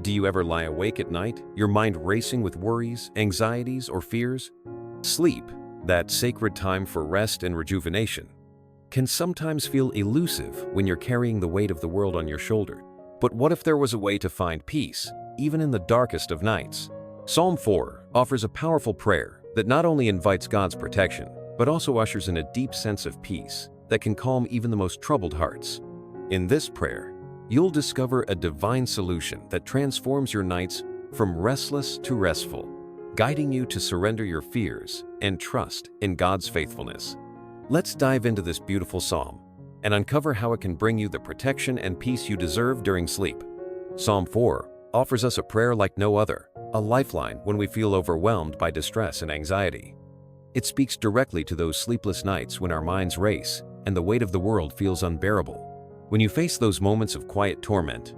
Do you ever lie awake at night, your mind racing with worries, anxieties, or fears? Sleep, that sacred time for rest and rejuvenation, can sometimes feel elusive when you're carrying the weight of the world on your shoulder. But what if there was a way to find peace, even in the darkest of nights? Psalm 4 offers a powerful prayer that not only invites God's protection, but also ushers in a deep sense of peace that can calm even the most troubled hearts. In this prayer, you'll discover a divine solution that transforms your nights from restless to restful, guiding you to surrender your fears and trust in God's faithfulness. Let's dive into this beautiful psalm and uncover how it can bring you the protection and peace you deserve during sleep. Psalm 4 offers us a prayer like no other, a lifeline when we feel overwhelmed by distress and anxiety. It speaks directly to those sleepless nights when our minds race and the weight of the world feels unbearable. When you face those moments of quiet torment,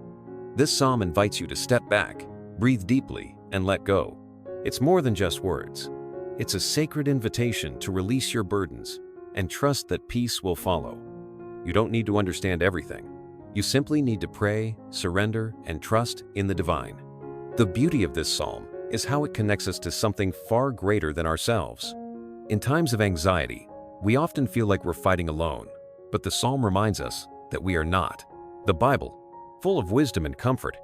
this psalm invites you to step back, breathe deeply, and let go. It's more than just words. It's a sacred invitation to release your burdens and trust that peace will follow. You don't need to understand everything. You simply need to pray, surrender, and trust in the divine. The beauty of this psalm is how it connects us to something far greater than ourselves. In times of anxiety, we often feel like we're fighting alone, but the psalm reminds us that we are not. The Bible, full of wisdom and comfort,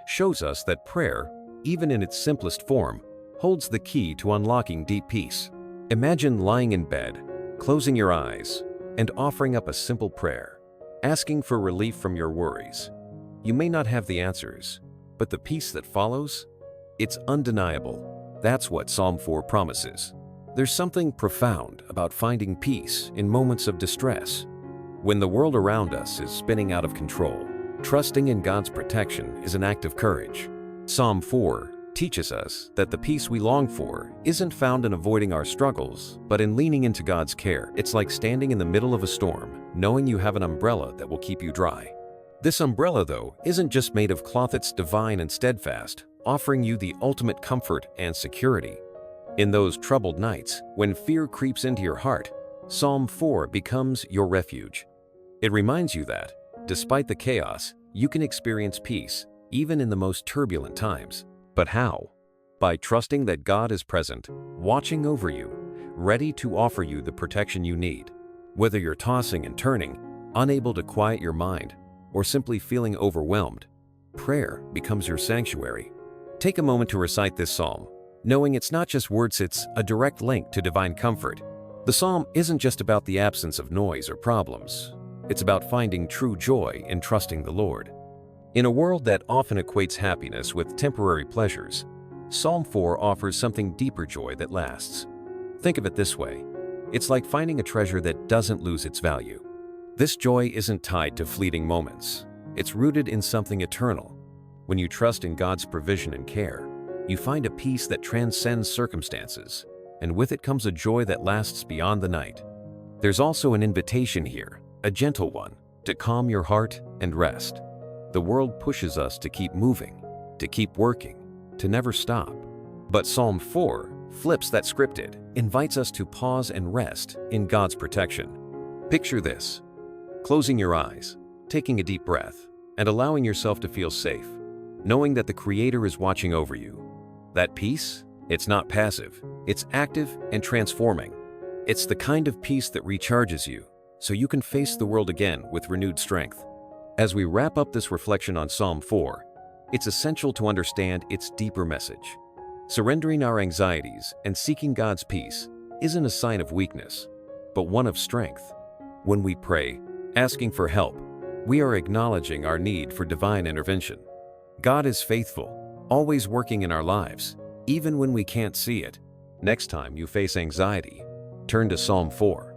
shows us that prayer, even in its simplest form, holds the key to unlocking deep peace. Imagine lying in bed, closing your eyes, and offering up a simple prayer, asking for relief from your worries. You may not have the answers, but the peace that follows, it's undeniable. That's what Psalm 4 promises. There's something profound about finding peace in moments of distress. When the world around us is spinning out of control, trusting in God's protection is an act of courage. Psalm 4 teaches us that the peace we long for isn't found in avoiding our struggles, but in leaning into God's care. It's like standing in the middle of a storm, knowing you have an umbrella that will keep you dry. This umbrella, though, isn't just made of cloth, it's divine and steadfast, offering you the ultimate comfort and security. In those troubled nights, when fear creeps into your heart, Psalm 4 becomes your refuge. It reminds you that, despite the chaos, you can experience peace, even in the most turbulent times. But how? By trusting that God is present, watching over you, ready to offer you the protection you need. Whether you're tossing and turning, unable to quiet your mind, or simply feeling overwhelmed, prayer becomes your sanctuary. Take a moment to recite this psalm, knowing it's not just words, it's a direct link to divine comfort. The psalm isn't just about the absence of noise or problems. It's about finding true joy in trusting the Lord. In a world that often equates happiness with temporary pleasures, Psalm 4 offers something deeper: joy that lasts. Think of it this way. It's like finding a treasure that doesn't lose its value. This joy isn't tied to fleeting moments. It's rooted in something eternal. When you trust in God's provision and care, you find a peace that transcends circumstances, and with it comes a joy that lasts beyond the night. There's also an invitation here, a gentle one, to calm your heart and rest. The world pushes us to keep moving, to keep working, to never stop. But Psalm 4 flips that scripted, invites us to pause and rest in God's protection. Picture this: closing your eyes, taking a deep breath, and allowing yourself to feel safe, knowing that the Creator is watching over you. That peace, it's not passive, it's active and transforming. It's the kind of peace that recharges you, so you can face the world again with renewed strength. As we wrap up this reflection on Psalm 4, it's essential to understand its deeper message. Surrendering our anxieties and seeking God's peace isn't a sign of weakness, but one of strength. When we pray, asking for help, we are acknowledging our need for divine intervention. God is faithful, always working in our lives, even when we can't see it. Next time you face anxiety, turn to Psalm 4.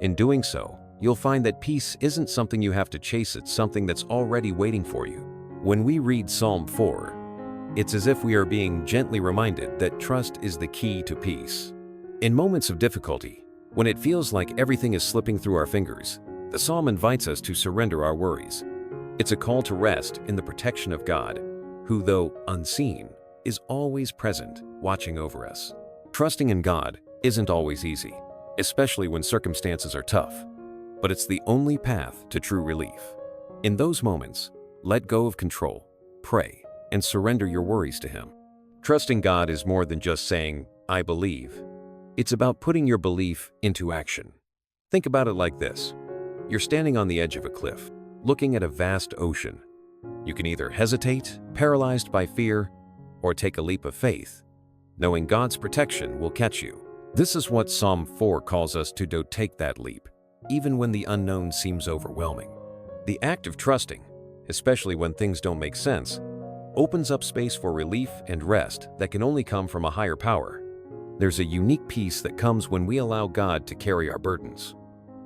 In doing so, you'll find that peace isn't something you have to chase, it's something that's already waiting for you. When we read Psalm 4, it's as if we are being gently reminded that trust is the key to peace. In moments of difficulty, when it feels like everything is slipping through our fingers, the psalm invites us to surrender our worries. It's a call to rest in the protection of God, who, though unseen, is always present, watching over us. Trusting in God isn't always easy, especially when circumstances are tough, but it's the only path to true relief. In those moments, let go of control, pray, and surrender your worries to Him. Trusting God is more than just saying, "I believe." It's about putting your belief into action. Think about it like this. You're standing on the edge of a cliff, looking at a vast ocean. You can either hesitate, paralyzed by fear, or take a leap of faith, knowing God's protection will catch you. This is what Psalm 4 calls us to do: take that leap, even when the unknown seems overwhelming. The act of trusting, especially when things don't make sense, opens up space for relief and rest that can only come from a higher power. There's a unique peace that comes when we allow God to carry our burdens.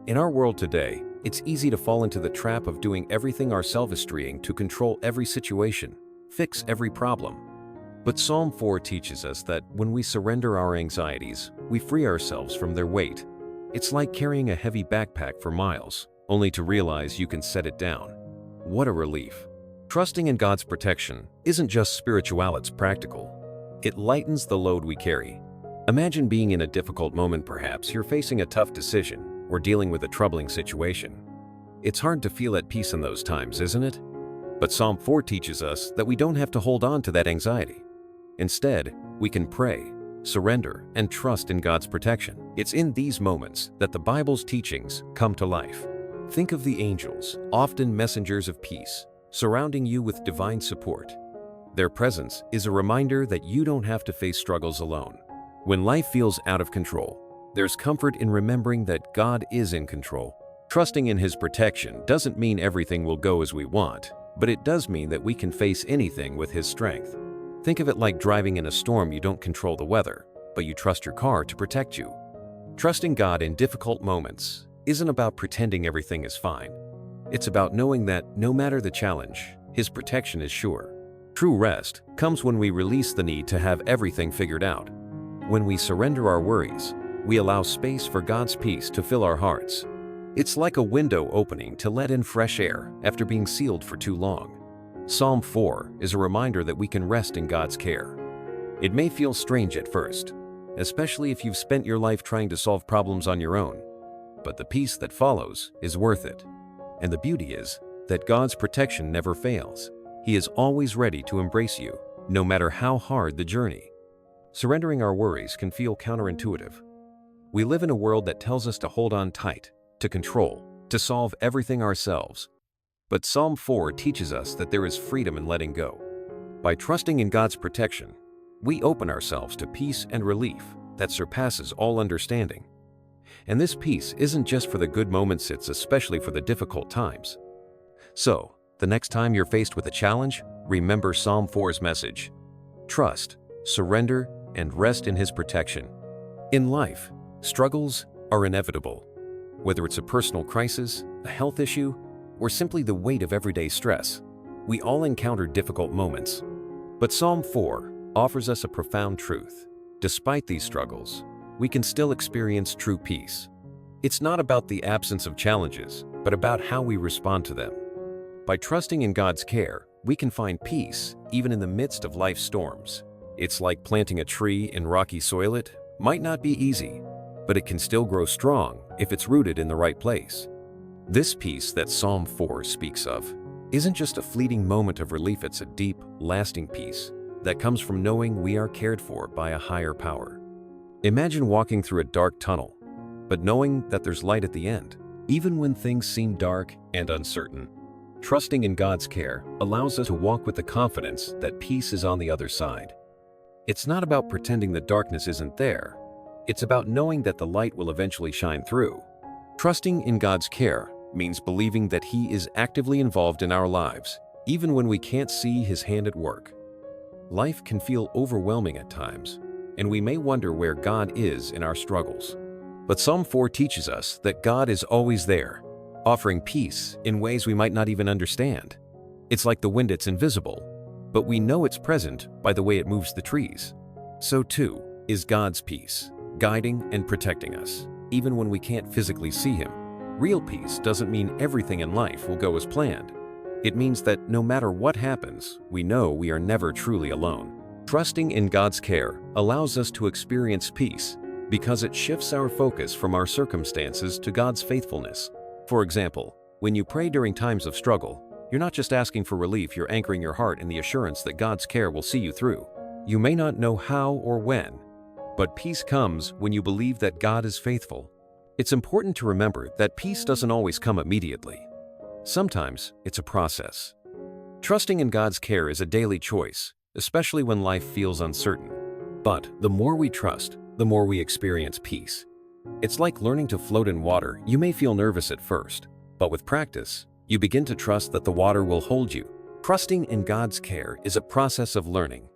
In our world today, it's easy to fall into the trap of doing everything ourselves, trying to control every situation, fix every problem. But Psalm 4 teaches us that when we surrender our anxieties, we free ourselves from their weight. It's like carrying a heavy backpack for miles, only to realize you can set it down. What a relief! Trusting in God's protection isn't just spiritual, it's practical. It lightens the load we carry. Imagine being in a difficult moment. Perhaps you're facing a tough decision or dealing with a troubling situation. It's hard to feel at peace in those times, isn't it? But Psalm 4 teaches us that we don't have to hold on to that anxiety. Instead, we can pray, surrender, and trust in God's protection. It's in these moments that the Bible's teachings come to life. Think of the angels, often messengers of peace, surrounding you with divine support. Their presence is a reminder that you don't have to face struggles alone. When life feels out of control, there's comfort in remembering that God is in control. Trusting in His protection doesn't mean everything will go as we want, but it does mean that we can face anything with His strength. Think of it like driving in a storm. You don't control the weather, but you trust your car to protect you. Trusting God in difficult moments isn't about pretending everything is fine. It's about knowing that no matter the challenge, His protection is sure. True rest comes when we release the need to have everything figured out. When we surrender our worries, we allow space for God's peace to fill our hearts. It's like a window opening to let in fresh air after being sealed for too long. Psalm 4 is a reminder that we can rest in God's care. It may feel strange at first, especially if you've spent your life trying to solve problems on your own, but the peace that follows is worth it. And the beauty is that God's protection never fails. He is always ready to embrace you, no matter how hard the journey. Surrendering our worries can feel counterintuitive. We live in a world that tells us to hold on tight, to control, to solve everything ourselves. But Psalm 4 teaches us that there is freedom in letting go. By trusting in God's protection, we open ourselves to peace and relief that surpasses all understanding. And this peace isn't just for the good moments, it's especially for the difficult times. So, the next time you're faced with a challenge, remember Psalm 4's message. Trust, surrender, and rest in His protection. In life, struggles are inevitable. Whether it's a personal crisis, a health issue, or simply the weight of everyday stress, we all encounter difficult moments. But Psalm 4 offers us a profound truth. Despite these struggles, we can still experience true peace. It's not about the absence of challenges, but about how we respond to them. By trusting in God's care, we can find peace even in the midst of life's storms. It's like planting a tree in rocky soil. It might not be easy, but it can still grow strong if it's rooted in the right place. This peace that Psalm 4 speaks of isn't just a fleeting moment of relief, it's a deep, lasting peace that comes from knowing we are cared for by a higher power. Imagine walking through a dark tunnel, but knowing that there's light at the end. Even when things seem dark and uncertain, trusting in God's care allows us to walk with the confidence that peace is on the other side. It's not about pretending the darkness isn't there. It's about knowing that the light will eventually shine through. Trusting in God's care means believing that He is actively involved in our lives, even when we can't see His hand at work. Life can feel overwhelming at times, and we may wonder where God is in our struggles. But Psalm 4 teaches us that God is always there, offering peace in ways we might not even understand. It's like the wind, it's invisible, but we know it's present by the way it moves the trees. So too is God's peace, guiding and protecting us, even when we can't physically see Him. Real peace doesn't mean everything in life will go as planned. It means that no matter what happens, we know we are never truly alone. Trusting in God's care allows us to experience peace because it shifts our focus from our circumstances to God's faithfulness. For example, when you pray during times of struggle, You're not just asking for relief, you're anchoring your heart in the assurance that God's care will see you through. You may not know how or when, but peace comes when you believe that God is faithful. It's important to remember that peace doesn't always come immediately. Sometimes it's a process. Trusting in God's care is a daily choice, especially when life feels uncertain. But the more we trust, the more we experience peace. It's like learning to float in water. You may feel nervous at first, but with practice, you begin to trust that the water will hold you. Trusting in God's care is a process of learning.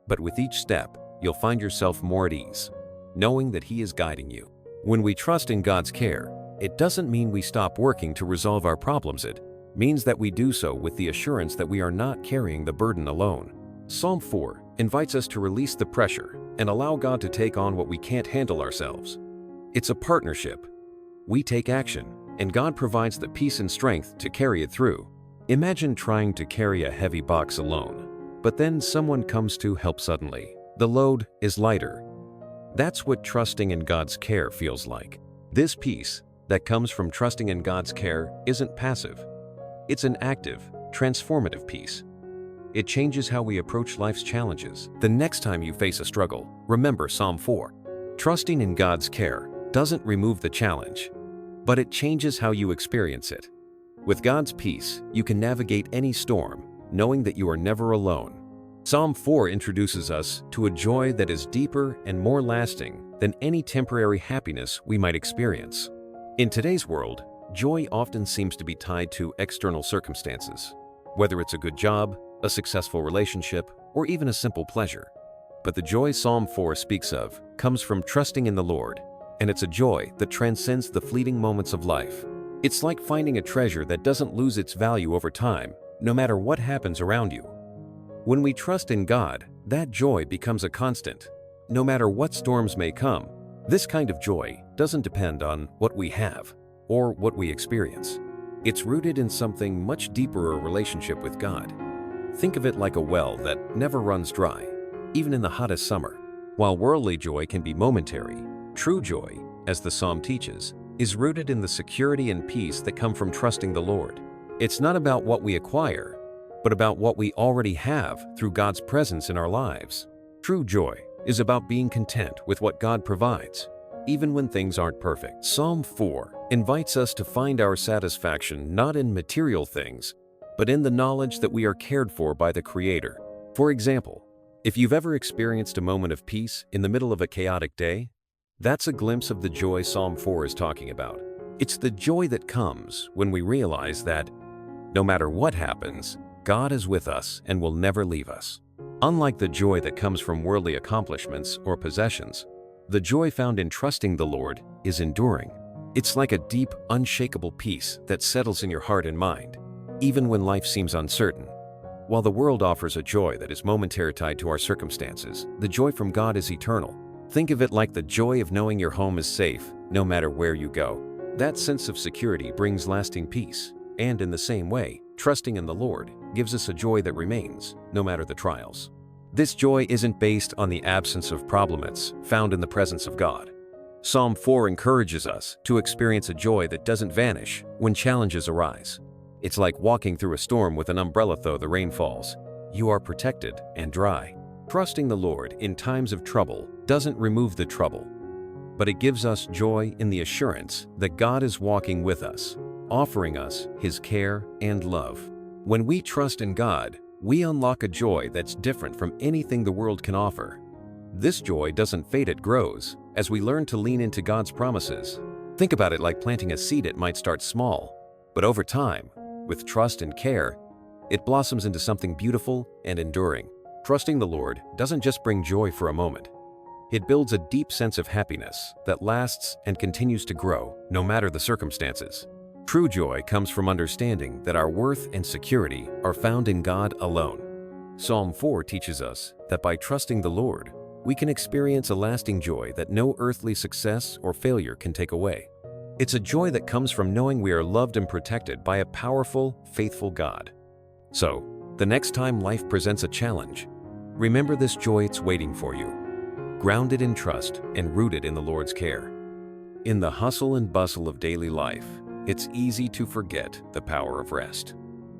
But with each step, you'll find yourself more at ease, knowing that He is guiding you. When we trust in God's care, it doesn't mean we stop working to resolve our problems. It means that we do so with the assurance that we are not carrying the burden alone. Psalm 4 invites us to release the pressure and allow God to take on what we can't handle ourselves. It's a partnership. We take action, and God provides the peace and strength to carry it through. Imagine trying to carry a heavy box alone, but then someone comes to help suddenly. The load is lighter. That's what trusting in God's care feels like. This peace that comes from trusting in God's care isn't passive. It's an active, transformative peace. It changes how we approach life's challenges. The next time you face a struggle, remember Psalm 4. Trusting in God's care doesn't remove the challenge, but it changes how you experience it. With God's peace, you can navigate any storm, knowing that you are never alone. Psalm 4 introduces us to a joy that is deeper and more lasting than any temporary happiness we might experience. In today's world, joy often seems to be tied to external circumstances, whether it's a good job, a successful relationship, or even a simple pleasure. But the joy Psalm 4 speaks of comes from trusting in the Lord, and it's a joy that transcends the fleeting moments of life. It's like finding a treasure that doesn't lose its value over time, no matter what happens around you. When we trust in God, that joy becomes a constant. No matter what storms may come, this kind of joy doesn't depend on what we have or what we experience. It's rooted in something much deeper, a relationship with God. Think of it like a well that never runs dry, even in the hottest summer. While worldly joy can be momentary, true joy, as the psalm teaches, is rooted in the security and peace that come from trusting the Lord. It's not about what we acquire, but about what we already have through God's presence in our lives. True joy is about being content with what God provides, even when things aren't perfect. Psalm 4 invites us to find our satisfaction not in material things, but in the knowledge that we are cared for by the Creator. For example, if you've ever experienced a moment of peace in the middle of a chaotic day, that's a glimpse of the joy Psalm 4 is talking about. It's the joy that comes when we realize that, no matter what happens, God is with us and will never leave us. Unlike the joy that comes from worldly accomplishments or possessions, the joy found in trusting the Lord is enduring. It's like a deep, unshakable peace that settles in your heart and mind, even when life seems uncertain. While the world offers a joy that is momentary tied to our circumstances, the joy from God is eternal. Think of it like the joy of knowing your home is safe, no matter where you go. That sense of security brings lasting peace, and in the same way, trusting in the Lord gives us a joy that remains, no matter the trials. This joy isn't based on the absence of problems found in the presence of God. Psalm 4 encourages us to experience a joy that doesn't vanish when challenges arise. It's like walking through a storm with an umbrella though the rain falls. You are protected and dry. Trusting the Lord in times of trouble doesn't remove the trouble, but it gives us joy in the assurance that God is walking with us, offering us His care and love. When we trust in God, we unlock a joy that's different from anything the world can offer. This joy doesn't fade, it grows as we learn to lean into God's promises. Think about it like planting a seed. It might start small, but over time, with trust and care, it blossoms into something beautiful and enduring. Trusting the Lord doesn't just bring joy for a moment. It builds a deep sense of happiness that lasts and continues to grow, no matter the circumstances. True joy comes from understanding that our worth and security are found in God alone. Psalm 4 teaches us that by trusting the Lord, we can experience a lasting joy that no earthly success or failure can take away. It's a joy that comes from knowing we are loved and protected by a powerful, faithful God. So, the next time life presents a challenge, remember this joy, it's waiting for you, grounded in trust and rooted in the Lord's care. In the hustle and bustle of daily life, it's easy to forget the power of rest.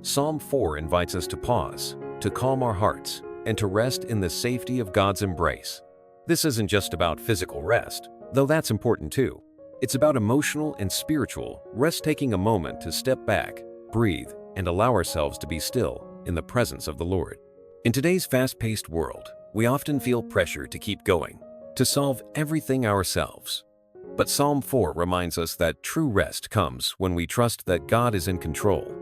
Psalm 4 invites us to pause, to calm our hearts, and to rest in the safety of God's embrace. This isn't just about physical rest, though that's important too. It's about emotional and spiritual rest, taking a moment to step back, breathe, and allow ourselves to be still in the presence of the Lord. In today's fast-paced world, we often feel pressure to keep going, to solve everything ourselves. But Psalm 4 reminds us that true rest comes when we trust that God is in control,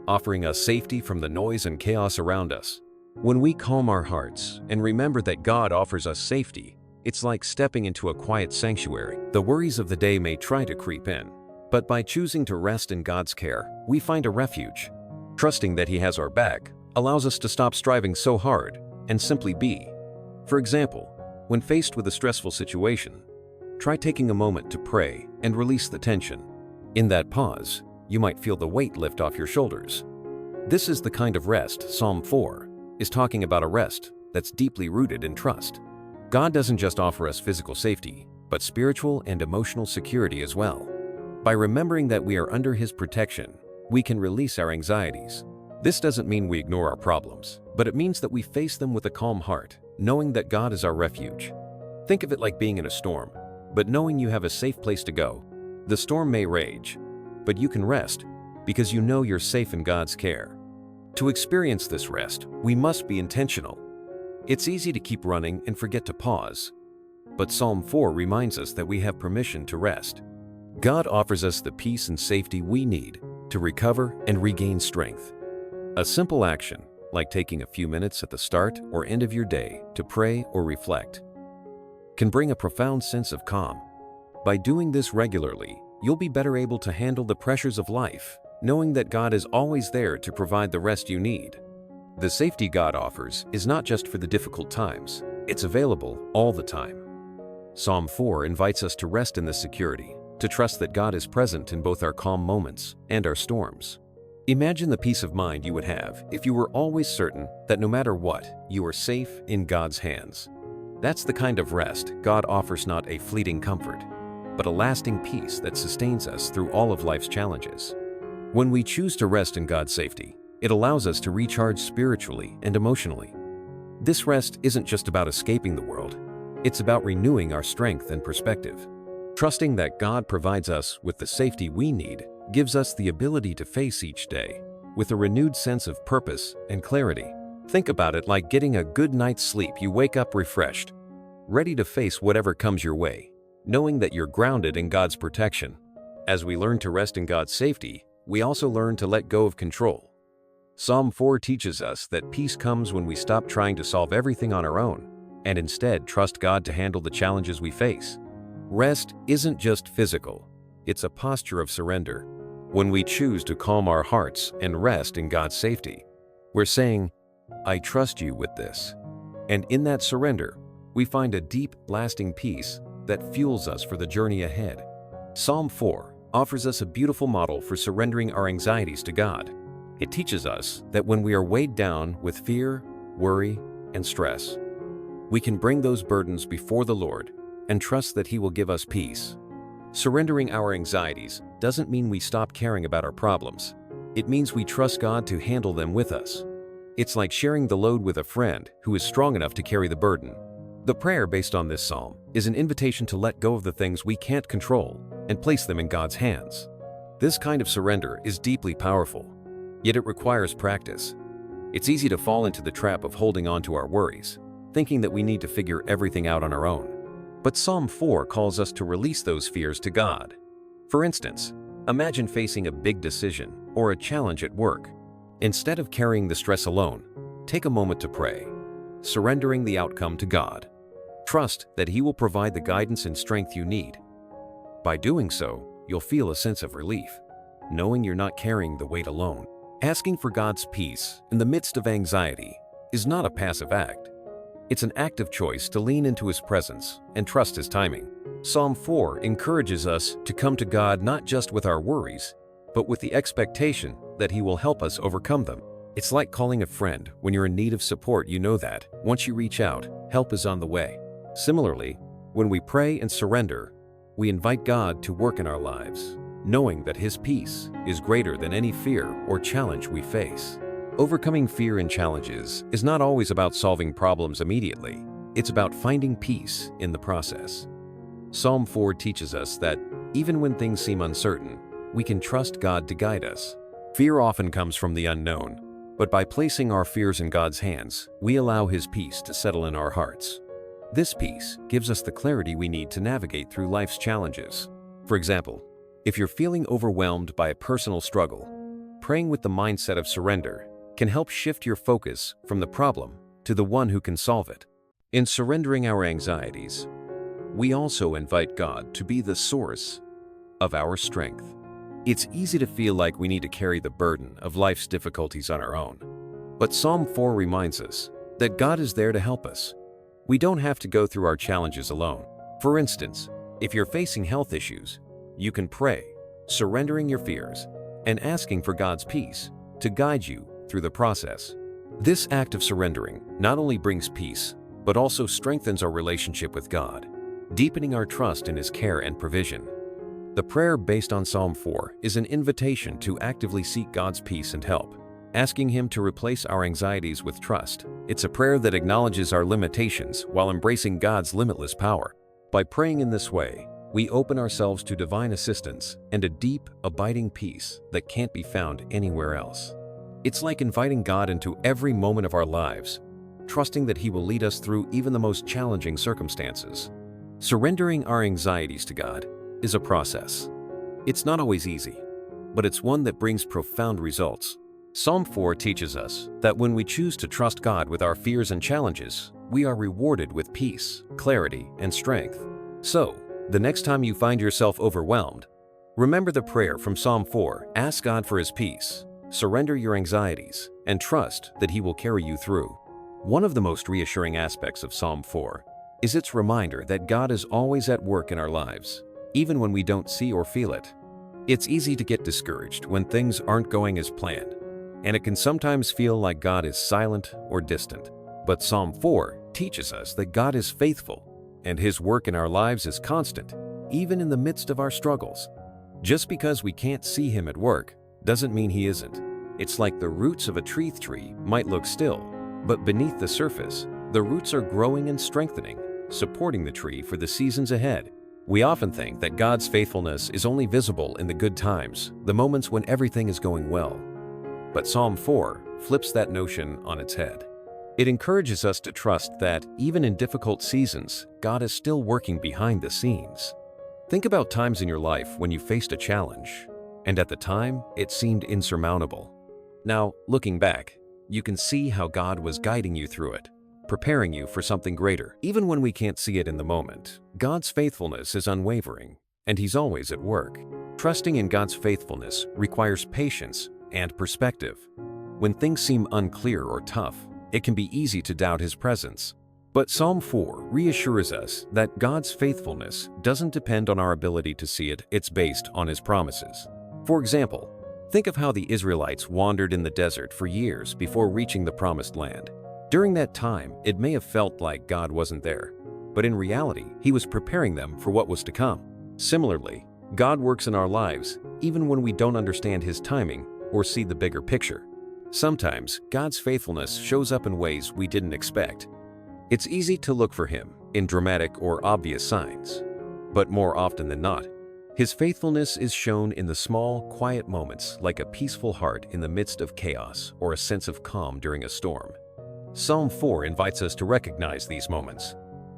offering us safety from the noise and chaos around us. When we calm our hearts and remember that God offers us safety, it's like stepping into a quiet sanctuary. The worries of the day may try to creep in, but by choosing to rest in God's care, we find a refuge. Trusting that He has our back allows us to stop striving so hard and simply be. For example, when faced with a stressful situation, try taking a moment to pray and release the tension. In that pause, you might feel the weight lift off your shoulders. This is the kind of rest Psalm 4 is talking about, a rest that's deeply rooted in trust. God doesn't just offer us physical safety, but spiritual and emotional security as well. By remembering that we are under His protection, we can release our anxieties. This doesn't mean we ignore our problems, but it means that we face them with a calm heart, knowing that God is our refuge. Think of it like being in a storm, but knowing you have a safe place to go. The storm may rage, but you can rest because you know you're safe in God's care. To experience this rest, we must be intentional. It's easy to keep running and forget to pause, but Psalm 4 reminds us that we have permission to rest. God offers us the peace and safety we need to recover and regain strength. A simple action, like taking a few minutes at the start or end of your day to pray or reflect, can bring a profound sense of calm. By doing this regularly, you'll be better able to handle the pressures of life, knowing that God is always there to provide the rest you need. The safety God offers is not just for the difficult times, it's available all the time. Psalm 4 invites us to rest in this security, to trust that God is present in both our calm moments and our storms. Imagine the peace of mind you would have if you were always certain that no matter what, you are safe in God's hands. That's the kind of rest God offers, not a fleeting comfort, but a lasting peace that sustains us through all of life's challenges. When we choose to rest in God's safety, it allows us to recharge spiritually and emotionally. This rest isn't just about escaping the world, it's about renewing our strength and perspective. Trusting that God provides us with the safety we need gives us the ability to face each day with a renewed sense of purpose and clarity. Think about it like getting a good night's sleep. You wake up refreshed, ready to face whatever comes your way, knowing that you're grounded in God's protection. As we learn to rest in God's safety, we also learn to let go of control. Psalm 4 teaches us that peace comes when we stop trying to solve everything on our own and instead trust God to handle the challenges we face. Rest isn't just physical, it's a posture of surrender. When we choose to calm our hearts and rest in God's safety, we're saying, "I trust you with this." And in that surrender, we find a deep, lasting peace that fuels us for the journey ahead. Psalm 4 offers us a beautiful model for surrendering our anxieties to God. It teaches us that when we are weighed down with fear, worry, and stress, we can bring those burdens before the Lord and trust that He will give us peace. Surrendering our anxieties doesn't mean we stop caring about our problems. It means we trust God to handle them with us. It's like sharing the load with a friend who is strong enough to carry the burden. The prayer based on this psalm is an invitation to let go of the things we can't control and place them in God's hands. This kind of surrender is deeply powerful, yet it requires practice. It's easy to fall into the trap of holding on to our worries, thinking that we need to figure everything out on our own. But Psalm 4 calls us to release those fears to God. For instance, imagine facing a big decision or a challenge at work. Instead of carrying the stress alone, take a moment to pray, surrendering the outcome to God. Trust that He will provide the guidance and strength you need. By doing so, you'll feel a sense of relief, knowing you're not carrying the weight alone. Asking for God's peace in the midst of anxiety is not a passive act. It's an active choice to lean into His presence and trust His timing. Psalm 4 encourages us to come to God not just with our worries, but with the expectation that He will help us overcome them. It's like calling a friend when you're in need of support. You know that once you reach out, help is on the way. Similarly, when we pray and surrender, we invite God to work in our lives. knowing that His peace is greater than any fear or challenge we face. Overcoming fear and challenges is not always about solving problems immediately. It's about finding peace in the process. Psalm 4 teaches us that even when things seem uncertain, we can trust God to guide us. Fear often comes from the unknown, but by placing our fears in God's hands, we allow His peace to settle in our hearts. This peace gives us the clarity we need to navigate through life's challenges. For example, if you're feeling overwhelmed by a personal struggle, praying with the mindset of surrender can help shift your focus from the problem to the one who can solve it. In surrendering our anxieties, we also invite God to be the source of our strength. It's easy to feel like we need to carry the burden of life's difficulties on our own. But Psalm 4 reminds us that God is there to help us. We don't have to go through our challenges alone. For instance, if you're facing health issues, you can pray, surrendering your fears and asking for God's peace to guide you through the process. This act of surrendering not only brings peace, but also strengthens our relationship with God, deepening our trust in His care and provision. The prayer based on Psalm 4 is an invitation to actively seek God's peace and help, asking Him to replace our anxieties with trust. It's a prayer that acknowledges our limitations while embracing God's limitless power. By praying in this way, we open ourselves to divine assistance and a deep, abiding peace that can't be found anywhere else. It's like inviting God into every moment of our lives, trusting that He will lead us through even the most challenging circumstances. Surrendering our anxieties to God is a process. It's not always easy, but it's one that brings profound results. Psalm 4 teaches us that when we choose to trust God with our fears and challenges, we are rewarded with peace, clarity, and strength. So, the next time you find yourself overwhelmed, remember the prayer from Psalm 4. Ask God for His peace, surrender your anxieties, and trust that He will carry you through. One of the most reassuring aspects of Psalm 4 is its reminder that God is always at work in our lives, even when we don't see or feel it. It's easy to get discouraged when things aren't going as planned, and it can sometimes feel like God is silent or distant. But Psalm 4 teaches us that God is faithful, and His work in our lives is constant, even in the midst of our struggles. Just because we can't see Him at work doesn't mean He isn't. It's like the roots of a tree might look still, but beneath the surface, the roots are growing and strengthening, supporting the tree for the seasons ahead. We often think that God's faithfulness is only visible in the good times, the moments when everything is going well. But Psalm 4 flips that notion on its head. It encourages us to trust that even in difficult seasons, God is still working behind the scenes. Think about times in your life when you faced a challenge, and at the time, it seemed insurmountable. Now, looking back, you can see how God was guiding you through it, preparing you for something greater. Even when we can't see it in the moment, God's faithfulness is unwavering, and He's always at work. Trusting in God's faithfulness requires patience and perspective. When things seem unclear or tough, it can be easy to doubt His presence. But Psalm 4 reassures us that God's faithfulness doesn't depend on our ability to see it, it's based on His promises. For example, think of how the Israelites wandered in the desert for years before reaching the promised land. During that time, it may have felt like God wasn't there, but in reality, He was preparing them for what was to come. Similarly, God works in our lives even when we don't understand His timing or see the bigger picture. Sometimes, God's faithfulness shows up in ways we didn't expect. It's easy to look for Him in dramatic or obvious signs, but more often than not, His faithfulness is shown in the small, quiet moments like a peaceful heart in the midst of chaos or a sense of calm during a storm. Psalm 4 invites us to recognize these moments,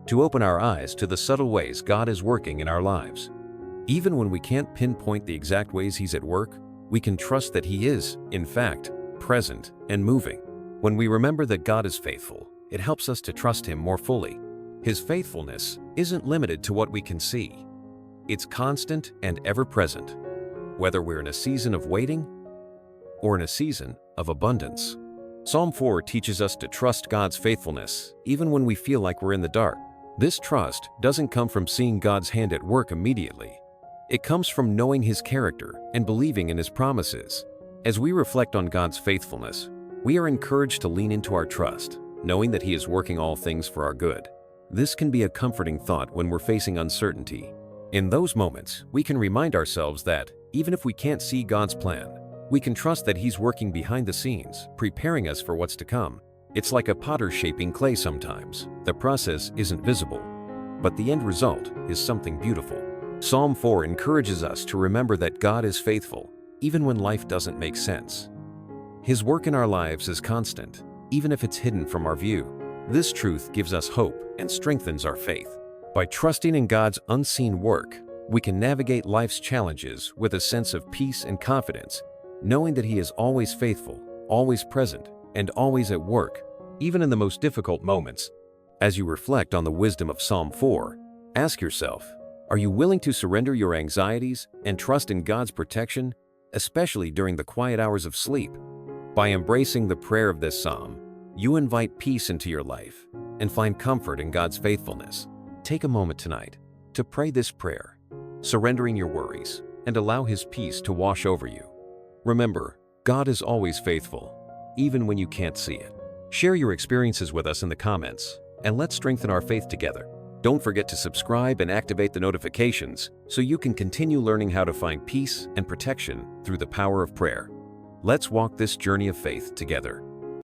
to open our eyes to the subtle ways God is working in our lives. Even when we can't pinpoint the exact ways He's at work, we can trust that He is, in fact, present and moving. When we remember that God is faithful, it helps us to trust Him more fully. His faithfulness isn't limited to what we can see. It's constant and ever-present, whether we're in a season of waiting or in a season of abundance. Psalm 4 teaches us to trust God's faithfulness even when we feel like we're in the dark. This trust doesn't come from seeing God's hand at work immediately. It comes from knowing His character and believing in His promises. As we reflect on God's faithfulness, we are encouraged to lean into our trust, knowing that He is working all things for our good. This can be a comforting thought when we're facing uncertainty. In those moments, we can remind ourselves that, Even if we can't see God's plan, we can trust that He's working behind the scenes, preparing us for what's to come. It's like a potter shaping clay sometimes. The process isn't visible, but the end result is something beautiful. Psalm 4 encourages us to remember that God is faithful, even when life doesn't make sense. His work in our lives is constant, even if it's hidden from our view. This truth gives us hope and strengthens our faith. By trusting in God's unseen work, we can navigate life's challenges with a sense of peace and confidence, knowing that He is always faithful, always present, and always at work, even in the most difficult moments. As you reflect on the wisdom of Psalm 4, ask yourself, are you willing to surrender your anxieties and trust in God's protection, especially during the quiet hours of sleep? By embracing the prayer of this psalm, you invite peace into your life and find comfort in God's faithfulness. Take a moment tonight to pray this prayer, surrendering your worries, and allow His peace to wash over you. Remember, God is always faithful, even when you can't see it. Share your experiences with us in the comments, and let's strengthen our faith together. Don't forget to subscribe and activate the notifications so you can continue learning how to find peace and protection through the power of prayer. Let's walk this journey of faith together.